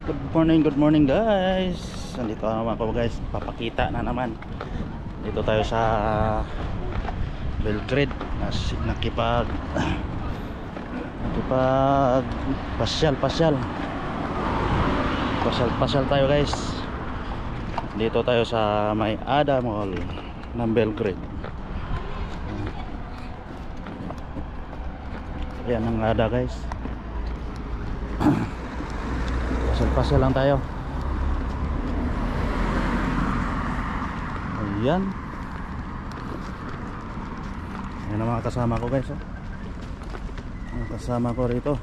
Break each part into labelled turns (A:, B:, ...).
A: Good morning guys. Nandito naman ako guys, papakita na naman. Dito tayo sa Belgrade. Nakipag pasyal tayo guys. Dito tayo sa may Ada Mall ng Belgrade. Ayan ang Ada guys. Pasyal lang tayo. Ayan. Ayan ang mga kasama ko guys, oh. Mga kasama ko rito.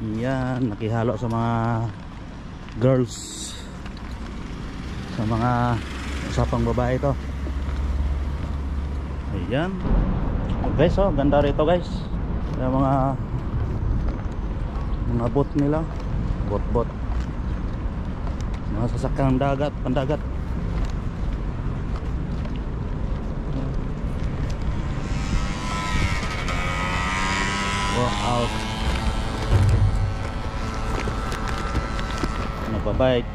A: Ayan, nakihalo sa mga girls, sa mga usapang babae to. Ayan. Guys, oh, ganda rito guys. Yung mga boat nila, boat mga sasakyang pandagat. Walk out, nagbabike.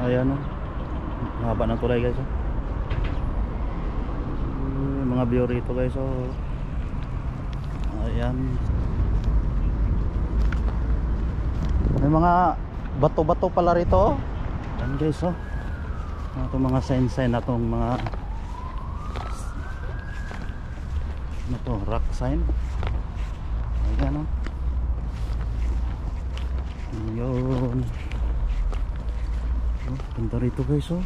A: Ayan, oh, mahaba ng tulay guys, oh. Mga view rito guys, oh. Ayan, may mga bato-bato pala rito, oh. Ayan guys, oh. Itong mga sign na itong mga ano to, rock sign. Ayan, oh. Yun, oh, ganda rito guys, oh.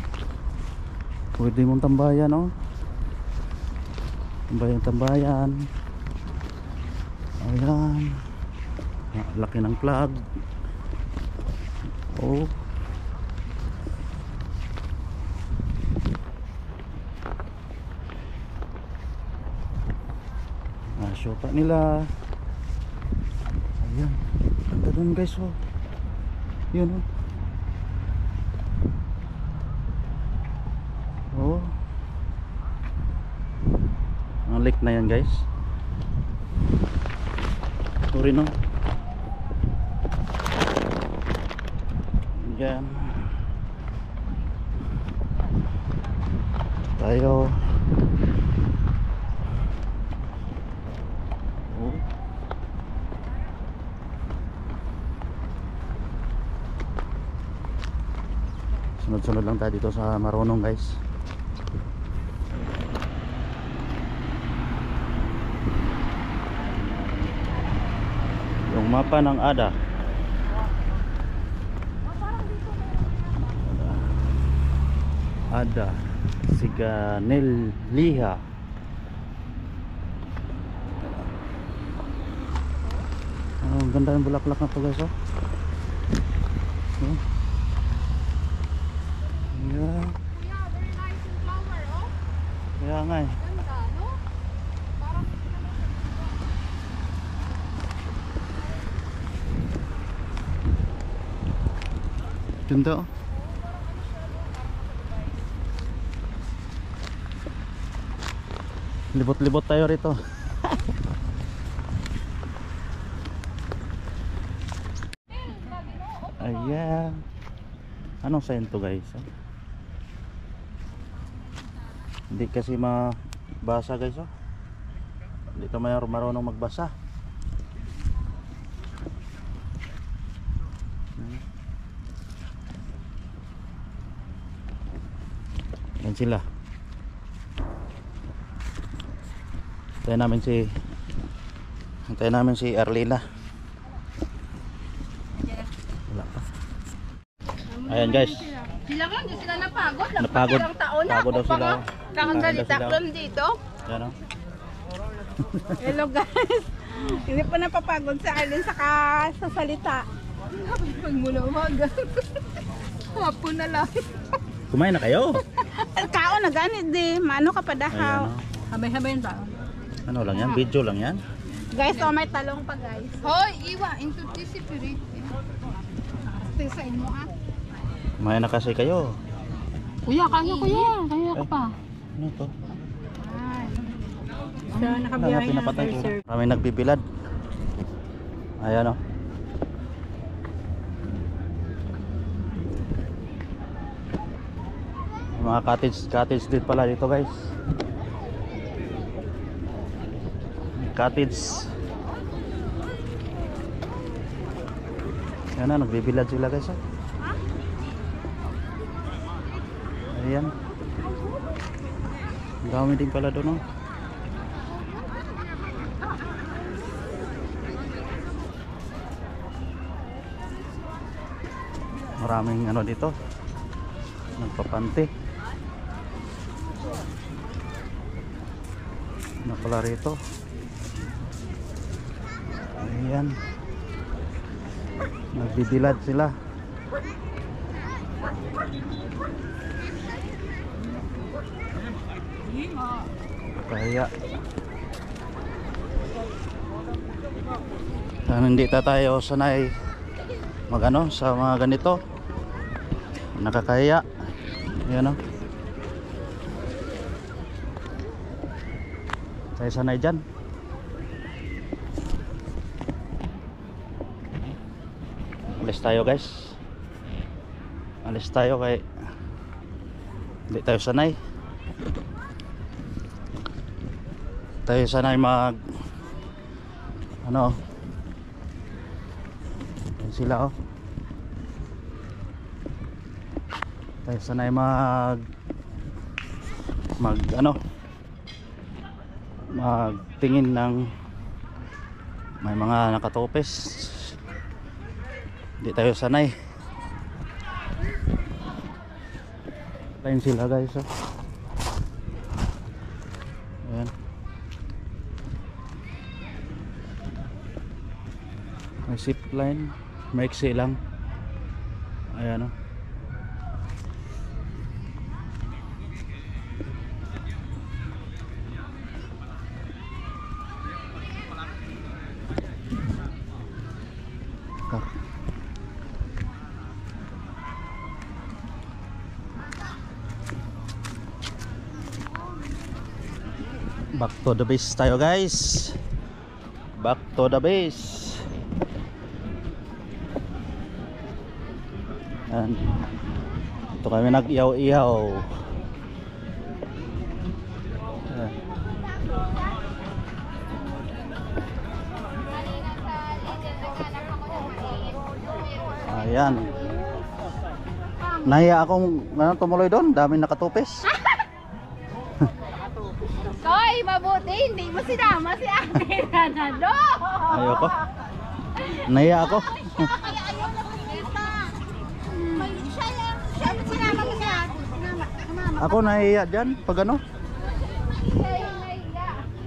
A: Pwede mong tambayan, oh. Tambayan. Ayan, laki ng flag. Oh, syota nila. Ayan, ganda dun guys, oh. Yun, oh. Oh, ang lake na yan guys. Sorry, no. Yan tayo. Oh. Sunod-sunod lang tayo dito sa Marunong guys. Yung mapa ng Ada. Ada Siganeliha. Ang ganda ng bulaklak na to guys, oh. Oh. Yeah.
B: Yeah, very nice yung flower, oh.
A: Kaya nga eh.
B: Ganda, no? Parang
A: ganda, oh. Libot-libot tayo rito. Ayan. Anong sign to guys, oh? Hindi kasi mabasa guys, oh. Hindi ka marunong magbasa. Yan sila. Hintayin namin si Arlina. Wala pa. Ayan guys.
B: sila nga, hindi sila napagod.
A: Napagod.
B: Taon na.
A: Pagod daw sila.
B: Kakangalita from dito.
A: Yan, oh.
B: Hello guys. Hindi pa napapagod sa Arlene sa salita. Pag muna umaga. Hapon na lang.
A: Kumain na kayo?
B: Kao na ganit di. Maano ka pa dahaw.
A: Ayan, oh.
B: Habay-habay ba?
A: Ano lang yan? Video lang yan?
B: Guys, oh, may talong pa guys.
C: Hoy, iwa, into this spirit. Sa inyo ah.
A: Kumain na kasi kayo.
C: Kuya, kaya ka pa.
A: Ano to?
B: So, nakabiyahe na
A: Pinapatay ko.
B: sir.
A: Maraming nagbibilad. Ayan o. Mga cottage din pala dito guys. Cottage. Ayan na, nagbibilad sila guys. Oh. Ayan. Ang dami din pala doon. Oh. Maraming ano dito. Nagpapante. Ano pala rito? Ayan. Nagbibilad sila. Kaya hindi tayo sanay magano sa mga ganito. Nakakaya. Ayan o. Tayo sanay dyan. Alis tayo guys. Alis tayo kay hindi tayo sanay. Tayo sanay mag ano. Ayan sila oh. Tayo sanay mag ano magtingin ng may mga nakatopes. Hindi tayo sanay. Line sila guys oh. Ayan. May zip line, maiksi lang. Ayan oh. Back to the base tayo guys. Back to the base. And ito kami nag-ihaw-ihaw. Ayan. Nahiya akong tumuloy doon. Daming nakatupes.
B: Koy, mabuti, hindi mo sinama si Ate Ranado.
A: Ayoko. Nahiya ako.
B: Kaya ayaw na pumunta. Siya mo sinama mo siya. Sinama.
A: Ako nahiya dyan. Pag ano?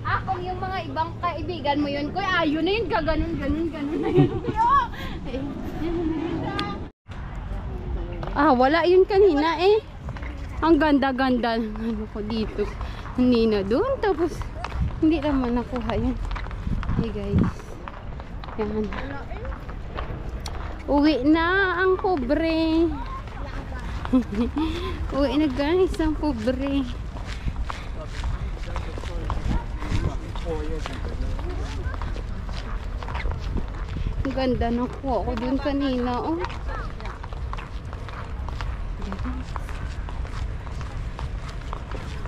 B: Ako yung mga ibang kaibigan mo yun. Koy, ayaw na yun. Gaganon na yun. Wala yun kanina eh. Ang ganda-ganda ng ano ko dito. Hindi na doon. Tapos, hindi naman nakuha yun. Hey guys. Yan. Uwi na ang pobre. Uwi na guys ang pobre. Ang ganda nakuha ko doon kanina. Oh.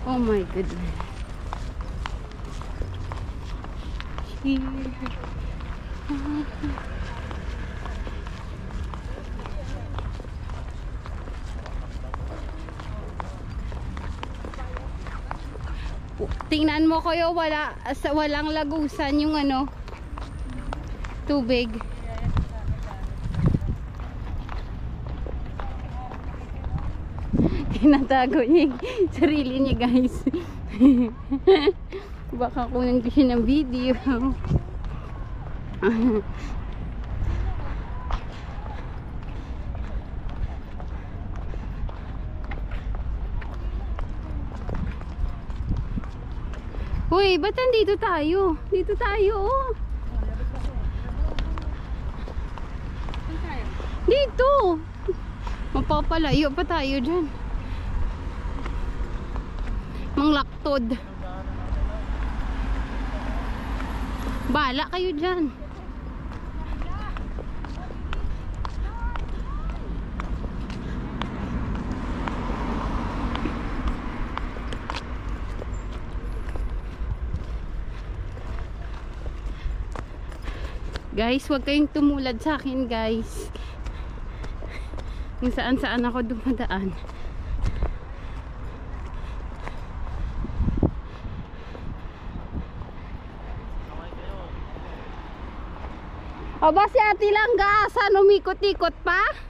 B: Oh my goodness. Tingnan mo kayo, walang lagusan yung ano, tubig. Tinatago niya yung sarili niya guys. Baka kunin ko siya ng video. Uy, ba't nandito tayo? Dito tayo oh. Dito. Mapapalayo pa tayo dyan. Manglaktod. Bala kayo dyan. Guys, huwag kayong tumulad sa akin, guys. Kung saan-saan ako dumadaan. O ba si Ate Langga, saan umikot-ikot pa?